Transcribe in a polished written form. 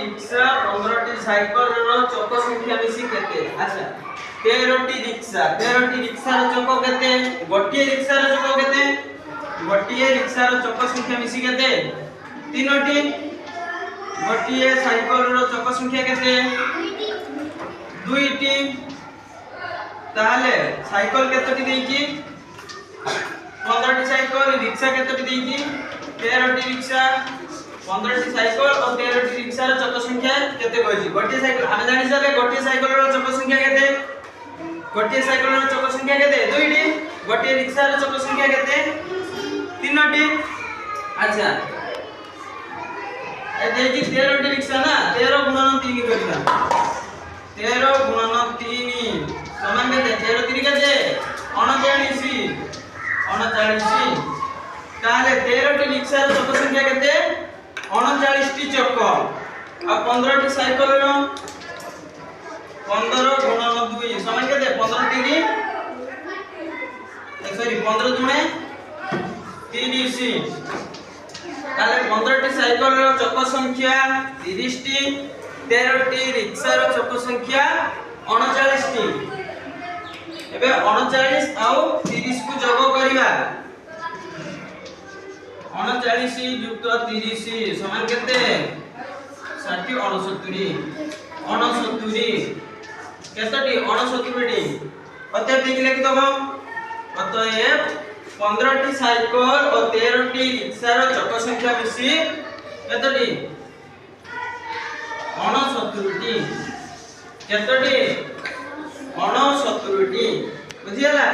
Rickshaw 15टी cycle रो चक संख्या मिसी केते अच्छा 13टी रिक्शा रो चक केते गोटिए रिक्शा रो चक केते गोटिए रिक्शा रो चक संख्या मिसी केते 3टी गोटिए साइकल रो चक संख्या केते 2टी ताले साइकल केतटी देकी 15टी साइकल रिक्शा केतटी देकी 13टी रिक्शा 15टी साइकल और 13टी रिक्शा रो चक संख्या केते कहछि गोटिए साइकल हम जानि सले गोटिए साइकल रो चक संख्या केते गोटिए साइकल रो चक संख्या केते 2टी गोटिए रिक्शा रो चक संख्या केते 3टी अच्छा ए देकी 13टी रिक्शा ना 13 गुणन 3 करना 13 गुणन 3 समान केते 13 3 केते 39 ताले 13टी रिक्शा रो चक संख्या केते 39टी चक आ 15टी साइकल रो 15 गुणन 2 समान केते 15 3 सॉरी 15 दुने 30 ताले 15टी साइकल रो चक संख्या 30टी 13टी रिक्शा रो चक संख्या 39टी एबे 39 आउ 30 को जोग करिवा 39 युक्त 30 समान केते 60 69 केतटी 69टी अतएव लिख लिख दबो अतएव 15टी साइकल और 13टी रिक्शा रो चक संख्या मिसी केतटी 69टी केतटी 69टी बुझियला।